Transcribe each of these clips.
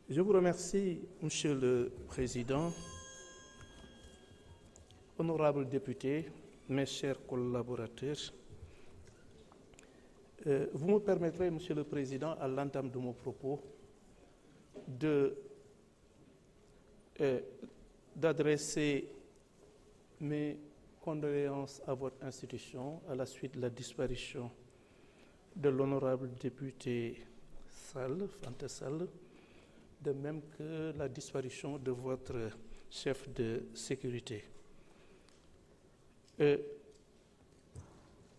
Je vous remercie, Monsieur le Président, honorables députés, mes chers collaborateurs. Vous me permettrez, Monsieur le Président, à l'entame de mon propos, d'adresser mes condoléances à votre institution à la suite de la disparition de l'honorable député Fanta Sall, de même que la disparition de votre chef de sécurité.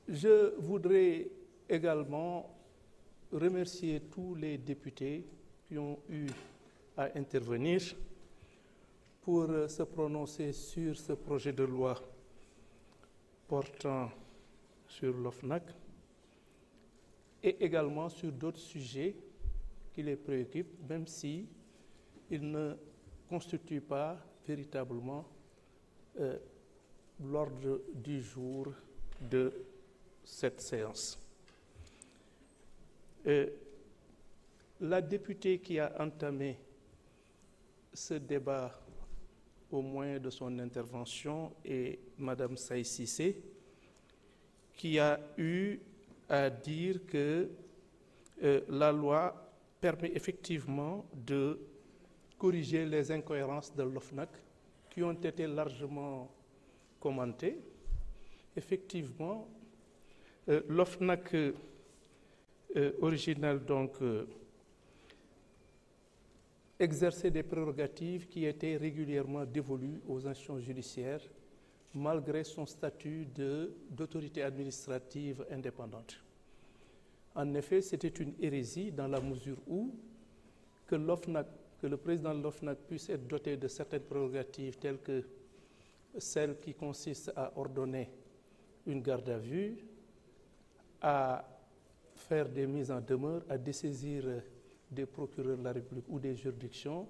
Je voudrais également remercier tous les députés qui ont eu à intervenir pour se prononcer sur ce projet de loi portant sur l'OFNAC et également sur d'autres sujets qui les préoccupent, même si ils ne constituent pas véritablement l'ordre du jour de cette séance. La députée qui a entamé ce débat au moyen de son intervention est Madame Saï Cissé, qui a eu à dire que la loi permet effectivement de corriger les incohérences de l'OFNAC qui ont été largement commentées. Effectivement, l'OFNAC original exerçait des prérogatives qui étaient régulièrement dévolues aux institutions judiciaires malgré son statut d'autorité administrative indépendante. En effet, c'était une hérésie dans la mesure où que le président de l'OFNAC puisse être doté de certaines prérogatives telles que celles qui consistent à ordonner une garde à vue, à faire des mises en demeure, à dessaisir des procureurs de la République ou des juridictions,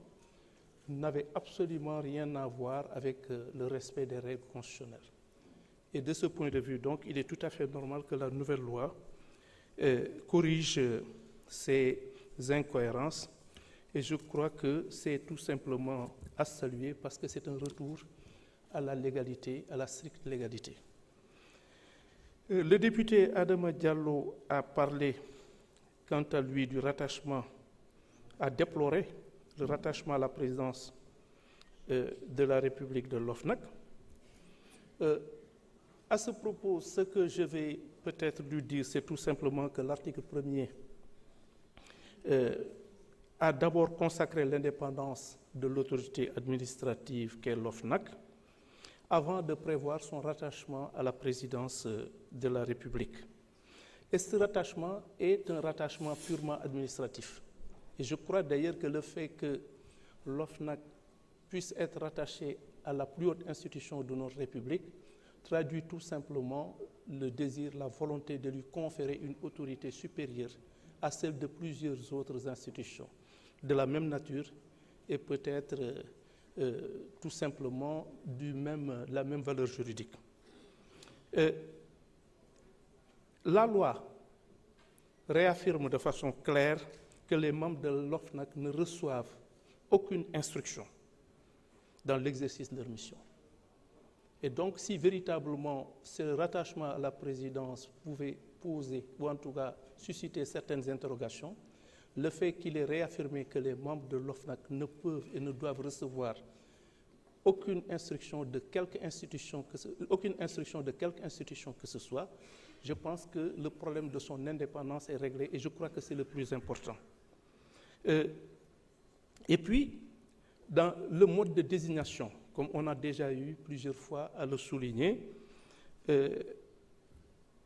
n'avait absolument rien à voir avec le respect des règles constitutionnelles. Et de ce point de vue, donc, il est tout à fait normal que la nouvelle loi corrige ces incohérences. Et je crois que c'est tout simplement à saluer parce que c'est un retour à la légalité, à la stricte légalité. Le député Adama Diallo a parlé, quant à lui, du rattachement, a déploré le rattachement à la présidence de la République de l'OFNAC. À ce propos, ce que je vais peut-être lui dire, c'est tout simplement que l'article 1er a d'abord consacré l'indépendance de l'autorité administrative qu'est l'OFNAC, avant de prévoir son rattachement à la présidence de la République. Et ce rattachement est un rattachement purement administratif. Et je crois d'ailleurs que le fait que l'OFNAC puisse être rattaché à la plus haute institution de notre République traduit tout simplement le désir, la volonté de lui conférer une autorité supérieure à celle de plusieurs autres institutions de la même nature et peut-être tout simplement la même valeur juridique. La loi réaffirme de façon claire que les membres de l'OFNAC ne reçoivent aucune instruction dans l'exercice de leur mission. Et donc, si véritablement ce rattachement à la présidence pouvait poser, ou en tout cas susciter certaines interrogations, le fait qu'il est réaffirmé que les membres de l'OFNAC ne peuvent et ne doivent recevoir aucune instruction de quelque institution que ce soit, je pense que le problème de son indépendance est réglé et je crois que c'est le plus important. Et puis, dans le mode de désignation, comme on a déjà eu plusieurs fois à le souligner, le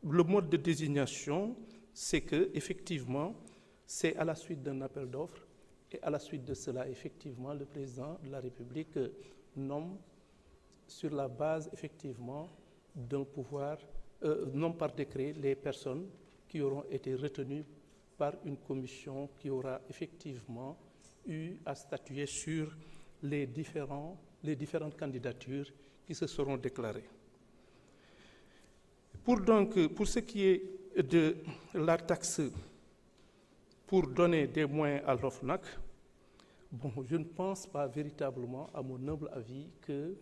mode de désignation, c'est que effectivement, c'est à la suite d'un appel d'offres et à la suite de cela, effectivement, le président de la République nomme sur la base, effectivement, d'un pouvoir, nomme par décret les personnes qui auront été retenues par une commission qui aura effectivement eu à statuer sur les différentes candidatures qui se seront déclarées. Pour ce qui est de la taxe pour donner des moyens à l'OFNAC, Bon, je ne pense pas véritablement, à mon humble avis, que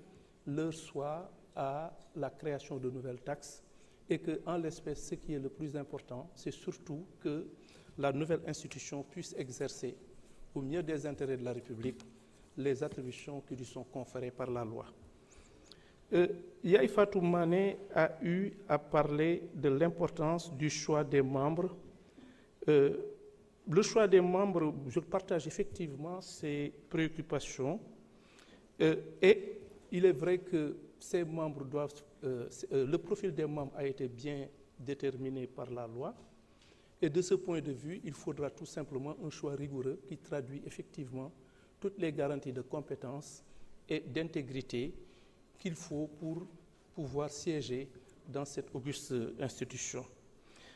l'heure soit à la création de nouvelles taxes et qu'en l'espèce, ce qui est le plus important, c'est surtout que la nouvelle institution puisse exercer, au mieux des intérêts de la République, les attributions qui lui sont conférées par la loi. Yaye Fatou Mané a eu à parler de l'importance du choix des membres. Le choix des membres, je partage effectivement ces préoccupations et il est vrai que ces membres doivent, le profil des membres a été bien déterminé par la loi et de ce point de vue, il faudra tout simplement un choix rigoureux qui traduit effectivement toutes les garanties de compétence et d'intégrité qu'il faut pour pouvoir siéger dans cette auguste institution.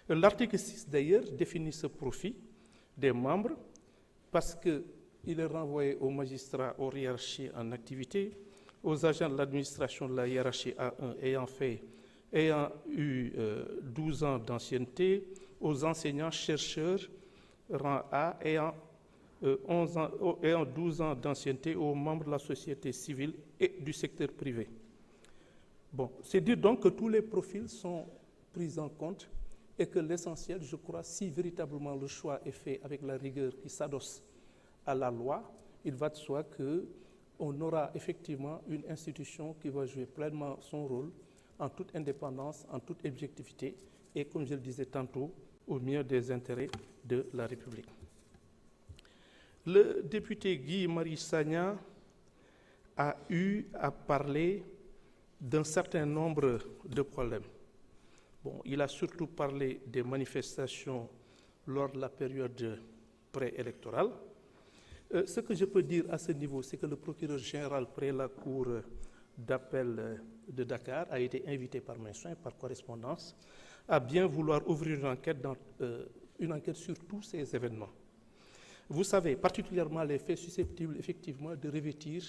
L'article 6 d'ailleurs définit ce profil des membres parce qu'il est renvoyé aux magistrats, aux hiérarchies en activité, aux agents de l'administration de la hiérarchie A1 ayant eu 12 ans d'ancienneté, aux enseignants-chercheurs rang A ayant 12 ans d'ancienneté, aux membres de la société civile et du secteur privé. Bon, c'est dire donc que tous les profils sont pris en compte et que l'essentiel, je crois, si véritablement le choix est fait avec la rigueur qui s'adosse à la loi, il va de soi qu'on aura effectivement une institution qui va jouer pleinement son rôle en toute indépendance, en toute objectivité et, comme je le disais tantôt, au mieux des intérêts de la République. Le député Guy-Marie Sagna a eu à parler d'un certain nombre de problèmes. Bon, il a surtout parlé des manifestations lors de la période préélectorale. Ce que je peux dire à ce niveau, c'est que le procureur général près la cour d'appel de Dakar a été invité par mes soins, par correspondance, à bien vouloir ouvrir une enquête sur tous ces événements. Vous savez, particulièrement les faits susceptibles effectivement de revêtir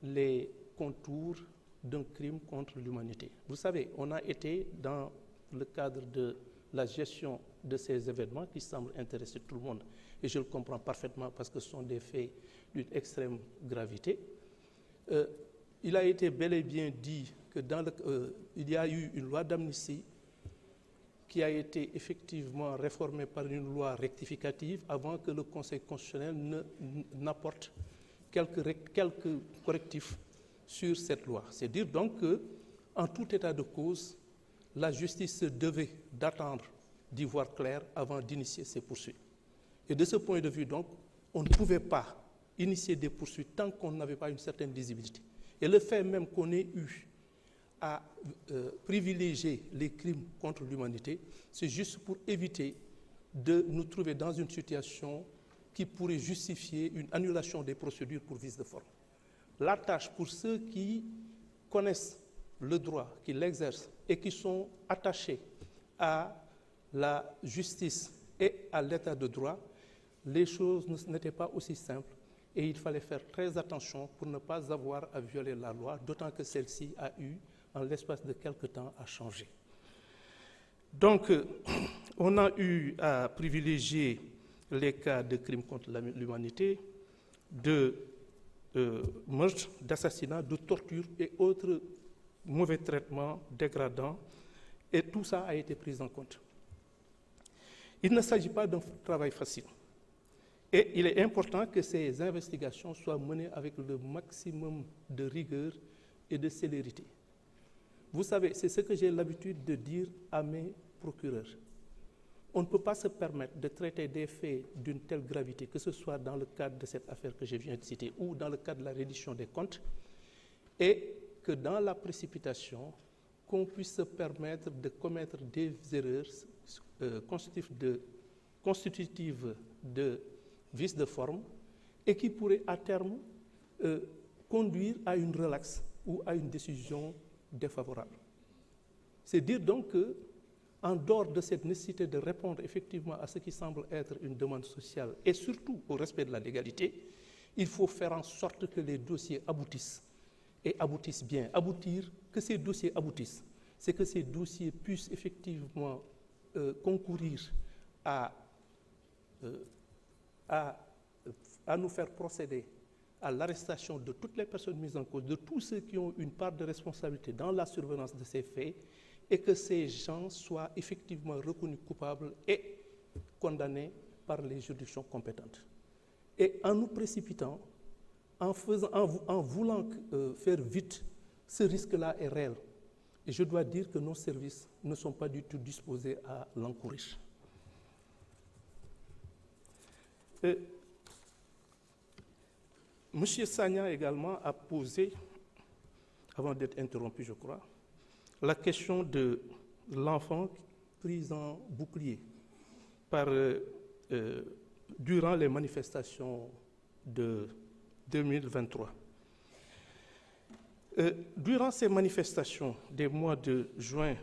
les contours d'un crime contre l'humanité. Vous savez, on a été dans le cadre de la gestion de ces événements qui semblent intéresser tout le monde, et je le comprends parfaitement parce que ce sont des faits d'une extrême gravité. Il a été bel et bien dit que il y a eu une loi d'amnistie qui a été effectivement réformée par une loi rectificative avant que le Conseil constitutionnel n'apporte quelques correctifs sur cette loi. C'est dire donc qu'en tout état de cause, la justice se devait d'attendre d'y voir clair avant d'initier ces poursuites. Et de ce point de vue, donc, on ne pouvait pas initier des poursuites tant qu'on n'avait pas une certaine visibilité. Et le fait même qu'on ait eu à privilégier les crimes contre l'humanité, c'est juste pour éviter de nous trouver dans une situation qui pourrait justifier une annulation des procédures pour vice de forme. La tâche pour ceux qui connaissent le droit, qui l'exercent et qui sont attachés à la justice et à l'état de droit, les choses n'étaient pas aussi simples et il fallait faire très attention pour ne pas avoir à violer la loi, d'autant que celle-ci a eu, en l'espace de quelque temps, à changer. Donc, on a eu à privilégier les cas de crimes contre l'humanité, de meurtre, d'assassinat, de torture et autres mauvais traitements dégradants, et tout ça a été pris en compte. Il ne s'agit pas d'un travail facile. Et il est important que ces investigations soient menées avec le maximum de rigueur et de célérité. Vous savez, c'est ce que j'ai l'habitude de dire à mes procureurs. On ne peut pas se permettre de traiter des faits d'une telle gravité, que ce soit dans le cadre de cette affaire que je viens de citer ou dans le cadre de la reddition des comptes, et que dans la précipitation, qu'on puisse se permettre de commettre des erreurs constitutives de vice de forme et qui pourraient à terme conduire à une relaxe ou à une décision défavorable. C'est dire donc qu'en dehors de cette nécessité de répondre effectivement à ce qui semble être une demande sociale et surtout au respect de la légalité, il faut faire en sorte que les dossiers aboutissent et aboutissent bien. Aboutir, que ces dossiers aboutissent, c'est que ces dossiers puissent effectivement concourir à à nous faire procéder à l'arrestation de toutes les personnes mises en cause, de tous ceux qui ont une part de responsabilité dans la survenance de ces faits, et que ces gens soient effectivement reconnus coupables et condamnés par les juridictions compétentes. Et en nous précipitant, en voulant faire vite, ce risque-là est réel. Et je dois dire que nos services ne sont pas du tout disposés à l'encourir. M. Sagna également a posé, avant d'être interrompu je crois, la question de l'enfant pris en bouclier durant les manifestations de 2023. Durant ces manifestations des mois de juin,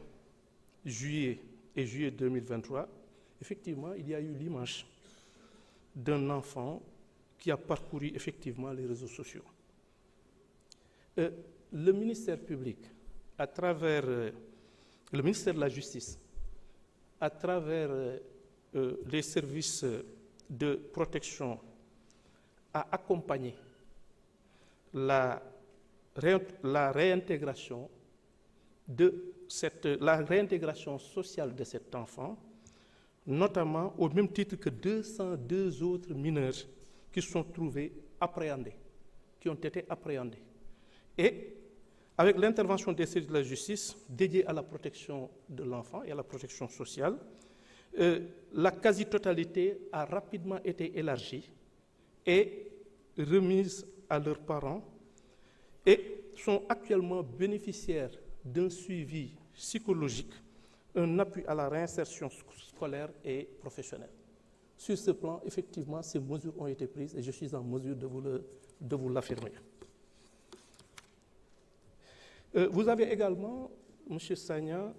juillet et juillet 2023, effectivement, il y a eu l'image d'un enfant qui a parcouru effectivement les réseaux sociaux. Le ministère public, à travers le ministère de la Justice, à travers les services de protection, a accompagné la réintégration sociale de cet enfant, notamment au même titre que 202 autres mineurs qui sont trouvés appréhendés, qui ont été appréhendés. Et avec l'intervention des services de la justice dédiés à la protection de l'enfant et à la protection sociale, la quasi-totalité a rapidement été élargie et remise à leurs parents et sont actuellement bénéficiaires d'un suivi psychologique, un appui à la réinsertion scolaire et professionnelle. Sur ce plan, effectivement, ces mesures ont été prises et je suis en mesure de vous l'affirmer. Vous avez également, M. Sagna,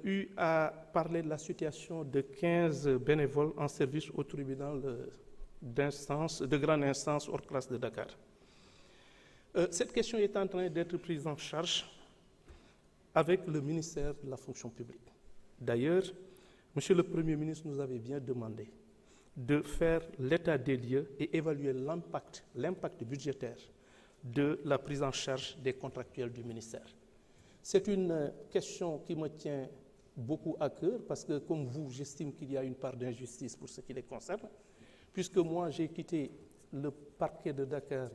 eu à parler de la situation de 15 bénévoles en service au tribunal de grande instance hors classe de Dakar. Cette question est en train d'être prise en charge avec le ministère de la fonction publique. D'ailleurs, Monsieur le Premier ministre nous avait bien demandé de faire l'état des lieux et évaluer l'impact budgétaire de la prise en charge des contractuels du ministère. C'est une question qui me tient beaucoup à cœur parce que, comme vous, j'estime qu'il y a une part d'injustice pour ce qui les concerne, puisque moi, j'ai quitté le parquet de Dakar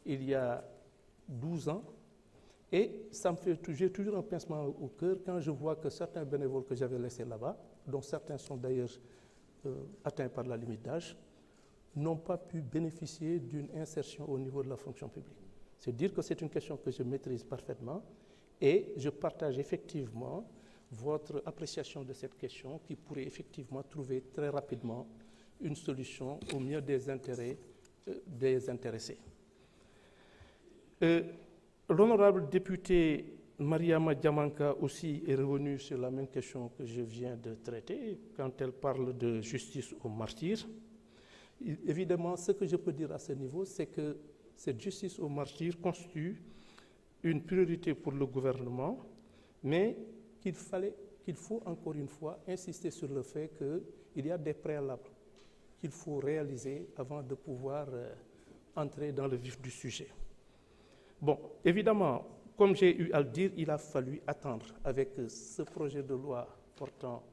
il y a 12 ans et j'ai toujours un pincement au cœur quand je vois que certains bénévoles que j'avais laissés là-bas, dont certains sont d'ailleurs atteints par la limite d'âge, n'ont pas pu bénéficier d'une insertion au niveau de la fonction publique. C'est dire que c'est une question que je maîtrise parfaitement et je partage effectivement votre appréciation de cette question qui pourrait effectivement trouver très rapidement une solution au mieux des intérêts des intéressés. L'honorable député Mariama Diamanka aussi est revenue sur la même question que je viens de traiter quand elle parle de justice aux martyrs. Évidemment, ce que je peux dire à ce niveau, c'est que cette justice aux martyrs constitue une priorité pour le gouvernement, mais qu'il faut encore une fois insister sur le fait qu'il y a des préalables qu'il faut réaliser avant de pouvoir entrer dans le vif du sujet. Bon, évidemment, comme j'ai eu à le dire, il a fallu attendre avec ce projet de loi portant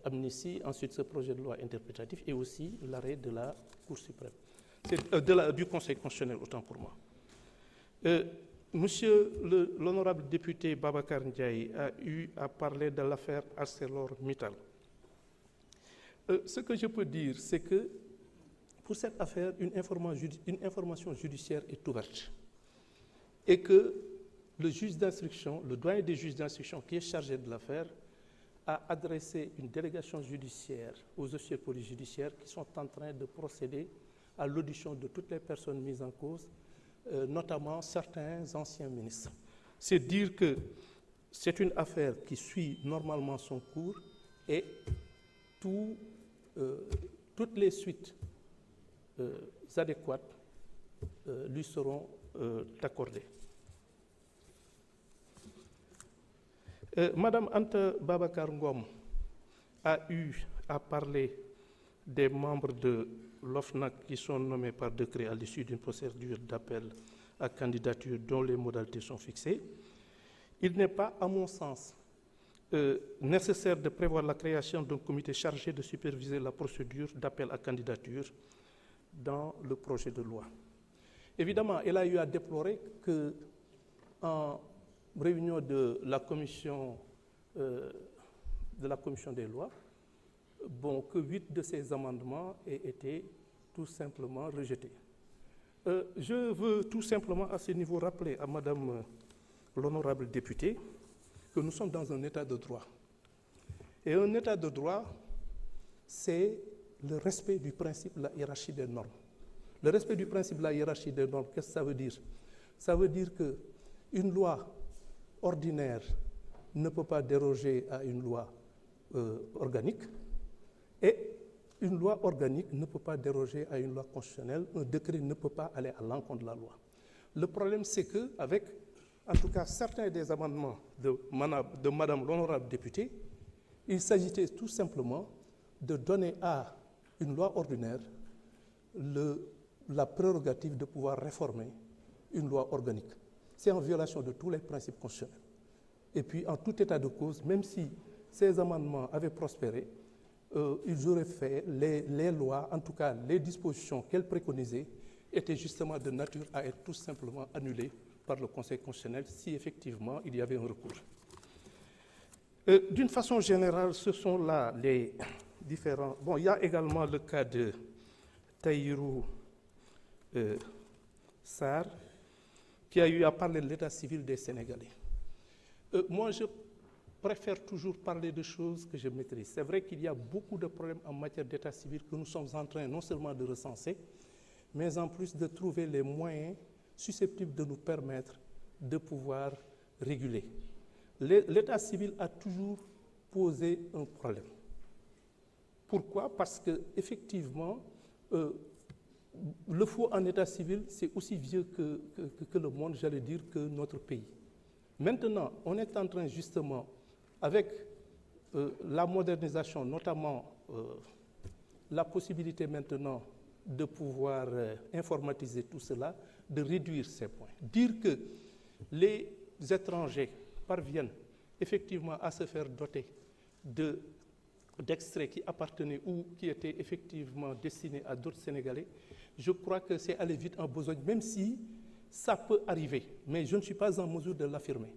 amnistie, ensuite ce projet de loi interprétatif et aussi l'arrêt de la Cour suprême, du Conseil constitutionnel, autant pour moi. Monsieur l'honorable député Babacar Ndiaye a eu à parler de l'affaire ArcelorMittal. Ce que je peux dire, c'est que pour cette affaire, une information judiciaire est ouverte et que le juge d'instruction, le doyen des juges d'instruction qui est chargé de l'affaire, a adressé une délégation judiciaire aux officiers de police judiciaire qui sont en train de procéder à l'audition de toutes les personnes mises en cause, notamment certains anciens ministres. C'est dire que c'est une affaire qui suit normalement son cours et toutes les suites adéquates lui seront accordées. Madame Anta Babacar Ngom a eu à parler des membres de l'OFNAC qui sont nommés par décret à l'issue d'une procédure d'appel à candidature dont les modalités sont fixées. Il n'est pas, à mon sens, nécessaire de prévoir la création d'un comité chargé de superviser la procédure d'appel à candidature dans le projet de loi. Évidemment, il a eu à déplorer qu'en réunion de la commission des lois, que 8 de ces amendements aient été tout simplement rejetés. Je veux tout simplement à ce niveau rappeler à Madame l'honorable députée que nous sommes dans un état de droit. Et un état de droit, c'est le respect du principe de la hiérarchie des normes. Le respect du principe de la hiérarchie des normes, qu'est-ce que ça veut dire? Ça veut dire qu'une loi ordinaire ne peut pas déroger à une loi organique, et une loi organique ne peut pas déroger à une loi constitutionnelle, un décret ne peut pas aller à l'encontre de la loi. Le problème, c'est qu'avec, en tout cas, certains des amendements de Madame l'honorable députée, il s'agissait tout simplement de donner à une loi ordinaire la prérogative de pouvoir réformer une loi organique. C'est en violation de tous les principes constitutionnels. Et puis, en tout état de cause, même si ces amendements avaient prospéré, ils auraient fait les lois, en tout cas les dispositions qu'elles préconisaient, étaient justement de nature à être tout simplement annulées par le Conseil constitutionnel si effectivement il y avait un recours. D'une façon générale, ce sont là les différents... Bon, il y a également le cas de Tahirou Sarr, qui a eu à parler de l'état civil des Sénégalais. Moi, je préfère toujours parler de choses que je maîtrise. C'est vrai qu'il y a beaucoup de problèmes en matière d'état civil que nous sommes en train non seulement de recenser, mais en plus de trouver les moyens susceptibles de nous permettre de pouvoir réguler. L'état civil a toujours posé un problème. Pourquoi? Parce qu'effectivement, le faux en état civil, c'est aussi vieux que le monde, j'allais dire, que notre pays. Maintenant, on est en train justement, avec la modernisation, notamment la possibilité maintenant de pouvoir informatiser tout cela, de réduire ces points. Dire que les étrangers parviennent effectivement à se faire doter d'extraits qui appartenaient ou qui étaient effectivement destinés à d'autres Sénégalais, je crois que c'est aller vite en besogne, même si ça peut arriver, mais je ne suis pas en mesure de l'affirmer.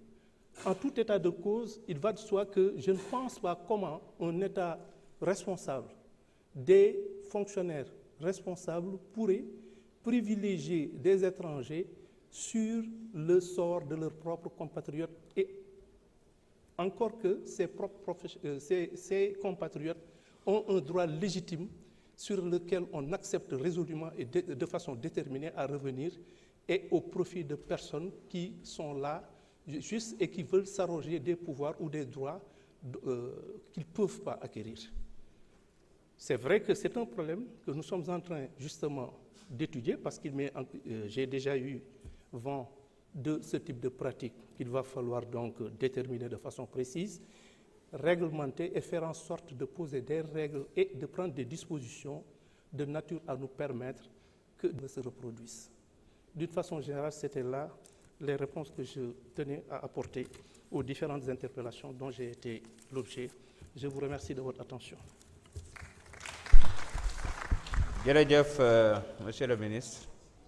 En tout état de cause, il va de soi que je ne pense pas comment un État responsable, des fonctionnaires responsables pourraient privilégier des étrangers sur le sort de leurs propres compatriotes, et encore que ces compatriotes ont un droit légitime sur lequel on accepte résolument et de façon déterminée à revenir, et au profit de personnes qui sont là juste et qui veulent s'arroger des pouvoirs ou des droits qu'ils ne peuvent pas acquérir. C'est vrai que c'est un problème que nous sommes en train justement d'étudier, parce que j'ai déjà eu vent de ce type de pratique qu'il va falloir donc déterminer de façon précise, réglementer et faire en sorte de poser des règles et de prendre des dispositions de nature à nous permettre que ne se reproduisent. D'une façon générale, c'était là les réponses que je tenais à apporter aux différentes interpellations dont j'ai été l'objet. Je vous remercie de votre attention. Jërëjëf, Monsieur le ministre.